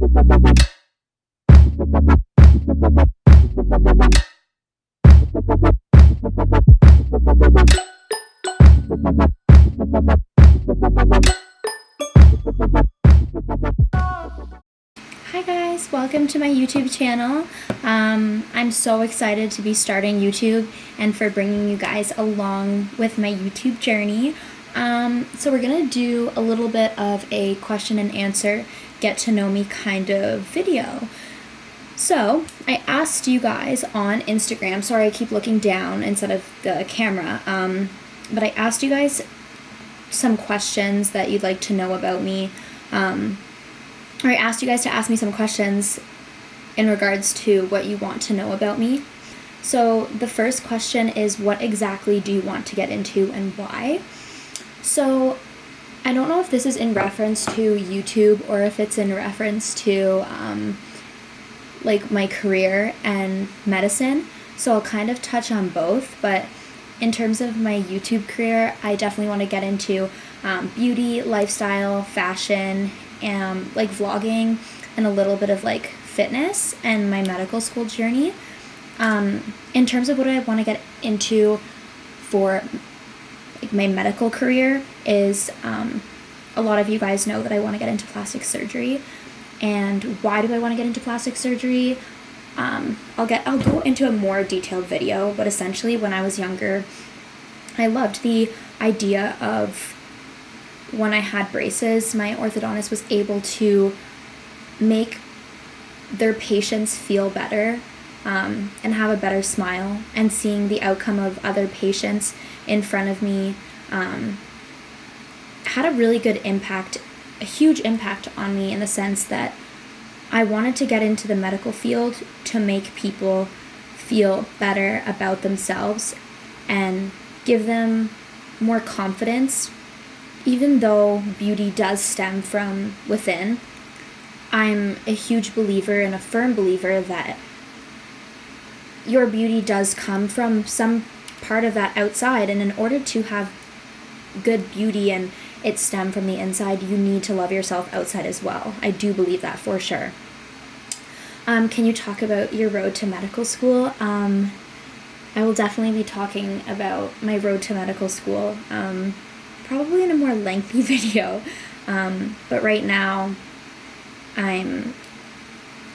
Hi guys, welcome to my YouTube channel. I'm so excited to be starting YouTube and for bringing you guys along with my YouTube journey. So we're gonna do a little bit of a question and answer, get to know me kind of video. So I asked you guys on Instagram, sorry I keep looking down instead of the camera, but I asked you guys some questions that you'd like to know about me. Or I asked you guys to ask me some questions in regards to what you want to know about me. So the first question is, what exactly do you want to get into and why? So I don't know if this is in reference to YouTube or if it's in reference to like my career and medicine. So I'll kind of touch on both, but in terms of my YouTube career, I definitely want to get into beauty, lifestyle, fashion, and like vlogging, and a little bit of like fitness and my medical school journey. In terms of what I want to get into for like my medical career is a lot of you guys know that I want to get into plastic surgery. And why do I want to get into plastic surgery? I'll go into a more detailed video, but essentially when I was younger, I loved the idea of when I had braces, my orthodontist was able to make their patients feel better and have a better smile, and seeing the outcome of other patients in front of me had a really good impact, a huge impact on me in the sense that I wanted to get into the medical field to make people feel better about themselves and give them more confidence. Even though beauty does stem from within, I'm a huge believer and a firm believer that your beauty does come from some part of that outside, and in order to have good beauty and it stem from the inside, you need to love yourself outside as well. I do believe that for sure. Can you talk about your road to medical school? I will definitely be talking about my road to medical school, probably in a more lengthy video, but right now I'm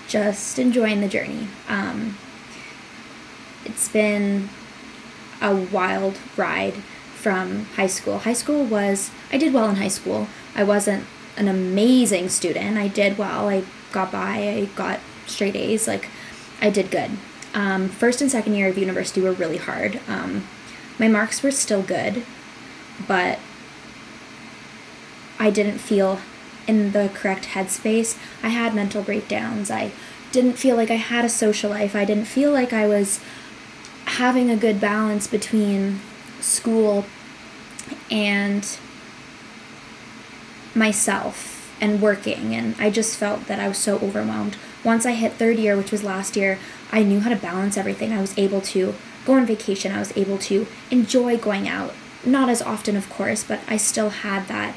just enjoying the journey. It's been a wild ride from high school. I did well in high school. I wasn't an amazing student. I did well. I got by. I got straight A's. Like, I did good. First and second year of university were really hard. My marks were still good, but I didn't feel in the correct headspace. I had mental breakdowns. I didn't feel like I had a social life. I didn't feel like I was having a good balance between school and myself and working, and I just felt that I was so overwhelmed. Once I hit third year, which was last year, I knew how to balance everything. I was able to go on vacation. I was able to enjoy going out. Not as often, of course, but I still had that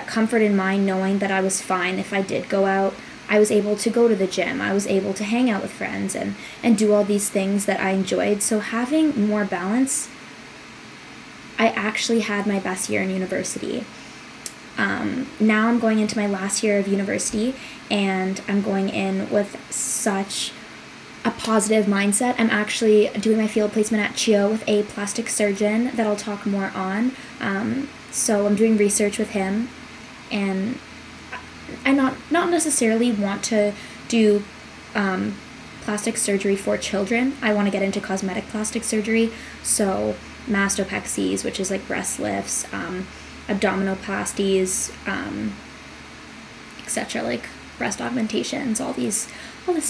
comfort in mind knowing that I was fine if I did go out. I was able to go to the gym. I was able to hang out with friends and do all these things that I enjoyed. So having more balance, I actually had my best year in university. Now I'm going into my last year of university, and I'm going in with such a positive mindset. I'm actually doing my field placement at HIIIII with a plastic surgeon that I'll talk more on. So I'm doing research with him, and I not necessarily want to do plastic surgery for children. I want to get into cosmetic plastic surgery, so mastopexies, which is like breast lifts, abdominoplasties, etc., like breast augmentations, all this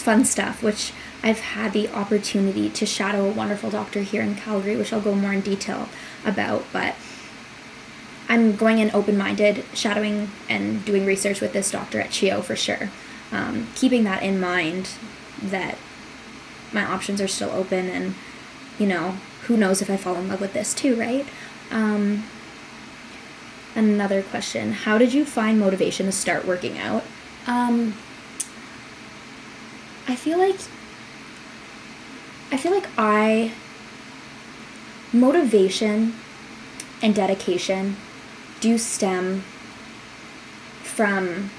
fun stuff, which I've had the opportunity to shadow a wonderful doctor here in Calgary, which I'll go more in detail about, but I'm going in open-minded, shadowing and doing research with this doctor at HIIIII for sure. Keeping that in mind, that my options are still open, and, you know, who knows if I fall in love with this too, right? Another question, how did you find motivation to start working out? Um, I feel like motivation and dedication do stem from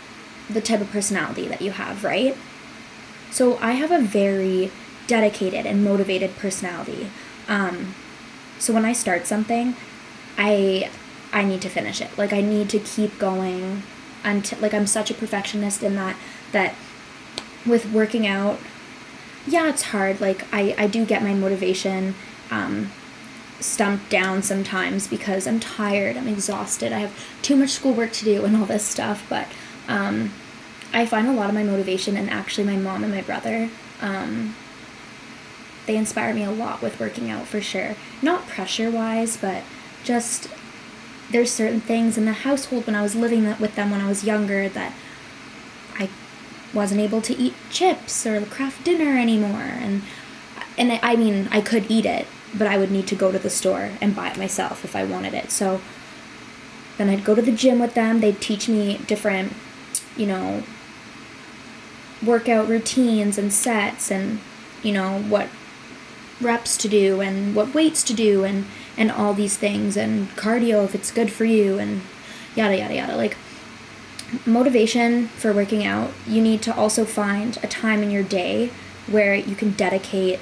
the type of personality that you have, right? So I have a very dedicated and motivated personality. So when I start something, I need to finish it. Like, I need to keep going until, like, I'm such a perfectionist in that with working out, yeah, it's hard. Like, I do get my motivation stumped down sometimes because I'm tired, I'm exhausted, I have too much schoolwork to do and all this stuff, but I find a lot of my motivation in actually my mom and my brother. They inspire me a lot with working out, for sure. Not pressure-wise, but just there's certain things in the household when I was living with them when I was younger that I wasn't able to eat chips or Kraft dinner anymore. And I mean, I could eat it, but I would need to go to the store and buy it myself if I wanted it. So then I'd go to the gym with them. They'd teach me different, workout routines and sets and, what reps to do and what weights to do and all these things and cardio if it's good for you and yada, yada, yada. Like, motivation for working out, you need to also find a time in your day where you can dedicate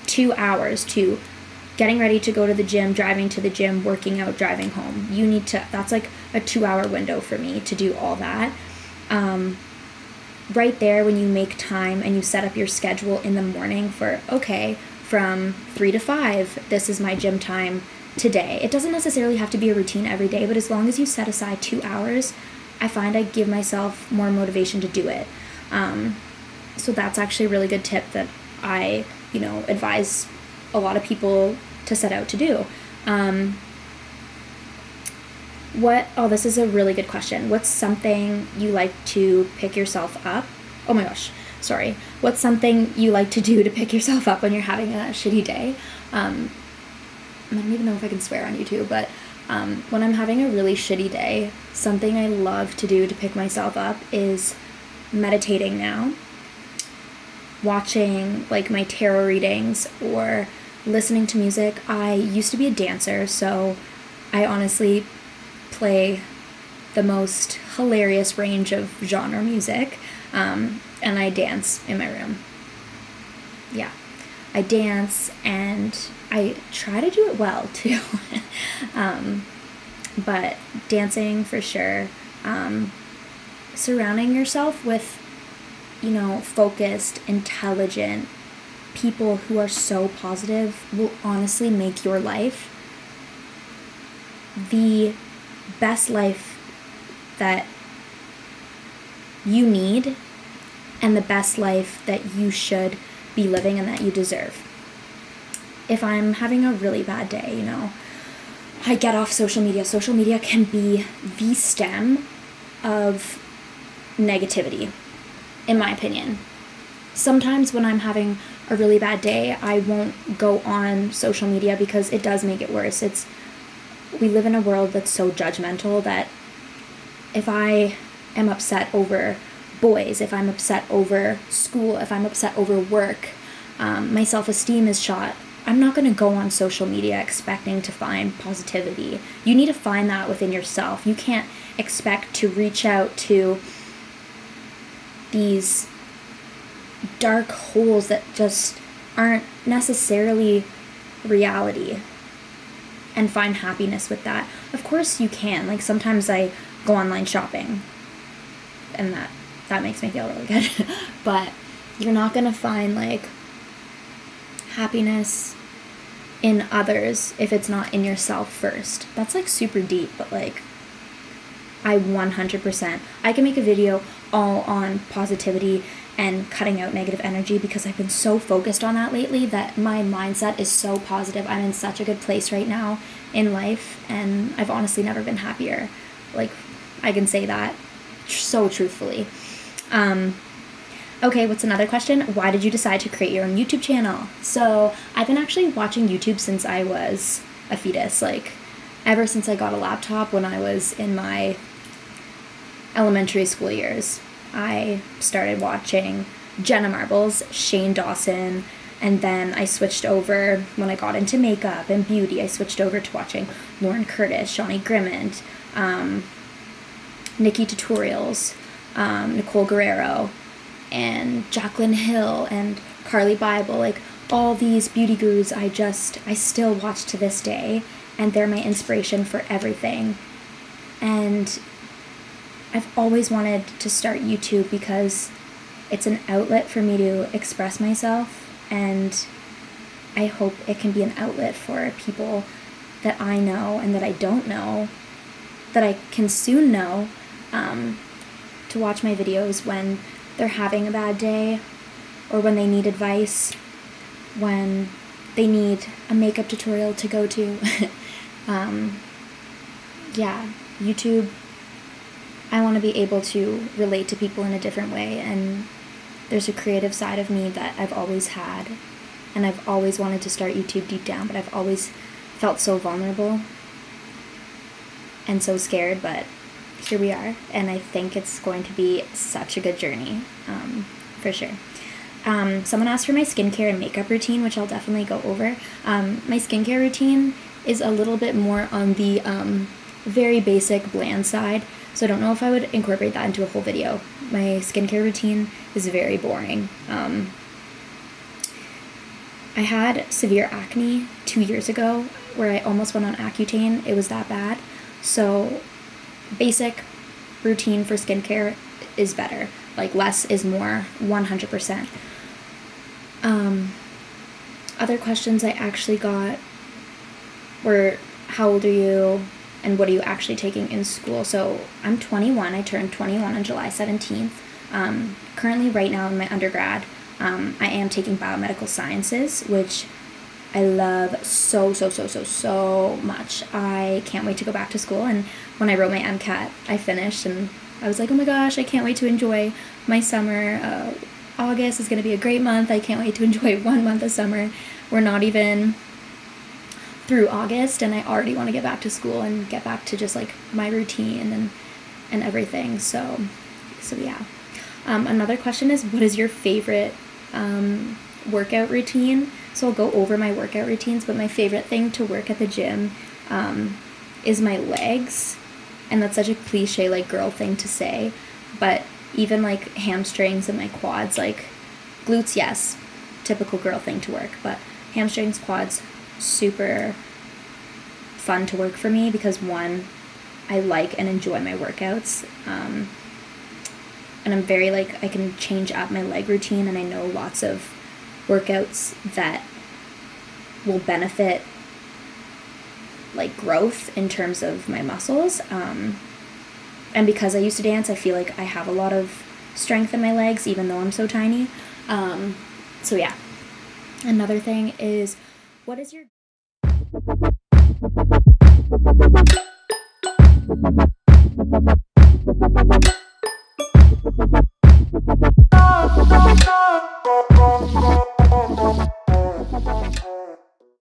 2 hours to getting ready to go to the gym, driving to the gym, working out, driving home. That's like a 2-hour window for me to do all that. Right there, when you make time and you set up your schedule in the morning for, okay, from 3 to 5, this is my gym time today. It doesn't necessarily have to be a routine every day, but as long as you set aside 2 hours, I find I give myself more motivation to do it. So that's actually a really good tip that I, advise a lot of people to set out to do. This is a really good question. What's something you like to pick yourself up? Oh my gosh, sorry. What's something you like to do to pick yourself up when you're having a shitty day? I don't even know if I can swear on YouTube, but when I'm having a really shitty day, something I love to do to pick myself up is meditating now, watching like my tarot readings or listening to music. I used to be a dancer, so I honestly play the most hilarious range of genre music, and I dance in my room. Yeah, I dance and I try to do it well too. But dancing for sure. Surrounding yourself with, focused, intelligent people who are so positive will honestly make your life the best life that you need and the best life that you should be living and that you deserve. If I'm having a really bad day, I get off social media. Social media can be the stem of negativity, in my opinion. Sometimes when I'm having a really bad day, I won't go on social media because it does make it worse. We live in a world that's so judgmental that if I am upset over boys, if I'm upset over school, if I'm upset over work, my self-esteem is shot, I'm not going to go on social media expecting to find positivity. You need to find that within yourself. You can't expect to reach out to these dark holes that just aren't necessarily reality and find happiness with that. Of course you can. Like, sometimes I go online shopping and that makes me feel really good. But you're not going to find like happiness in others if it's not in yourself first. That's like super deep, but like I 100%, I can make a video all on positivity and cutting out negative energy because I've been so focused on that lately that my mindset is so positive. I'm in such a good place right now in life, and I've honestly never been happier. Like, I can say that so truthfully. Okay, what's another question? Why did you decide to create your own YouTube channel? So I've been actually watching YouTube since I was a fetus, like ever since I got a laptop when I was in my elementary school years. I started watching Jenna Marbles, Shane Dawson, and then I switched over when I got into makeup and beauty. I switched over to watching Lauren Curtis, Shawnee Grimmett, Nikki Tutorials, Nicole Guerrero, and Jaclyn Hill, and Carly Bible. Like, all these beauty gurus I still watch to this day, and they're my inspiration for everything. And I've always wanted to start YouTube because it's an outlet for me to express myself, and I hope it can be an outlet for people that I know and that I don't know, that I can soon know, to watch my videos when they're having a bad day, or when they need advice, when they need a makeup tutorial to go to. Yeah, YouTube, I want to be able to relate to people in a different way, and there's a creative side of me that I've always had, and I've always wanted to start YouTube deep down, but I've always felt so vulnerable and so scared, but here we are, and I think it's going to be such a good journey, for sure. Someone asked for my skincare and makeup routine, which I'll definitely go over. My skincare routine is a little bit more on the very basic, bland side, so I don't know if I would incorporate that into a whole video. My skincare routine is very boring. I had severe acne 2 years ago where I almost went on Accutane. It was that bad. So basic routine for skincare is better. Like, less is more, 100%. Other questions I actually got were, how old are you and what are you actually taking in school? So I'm 21. I turned 21 on July 17th. Currently, right now in my undergrad, I am taking biomedical sciences, which I love so much. I can't wait to go back to school. And when I wrote my MCAT, I finished and I was like, oh my gosh, I can't wait to enjoy my summer. August is going to be a great month. I can't wait to enjoy 1 month of summer. We're not even through August, and I already want to get back to school and get back to just like my routine and everything. So yeah. Another question is, what is your favorite workout routine? So I'll go over my workout routines, but my favorite thing to work at the gym is my legs. And that's such a cliche, like, girl thing to say, but even like hamstrings and my quads, like glutes, yes, typical girl thing to work, but hamstrings, quads, super fun to work for me because, one, I like and enjoy my workouts, and I'm very, like, I can change up my leg routine, and I know lots of workouts that will benefit, like, growth in terms of my muscles, and because I used to dance, I feel like I have a lot of strength in my legs, even though I'm so tiny. So yeah. Another thing is, what is your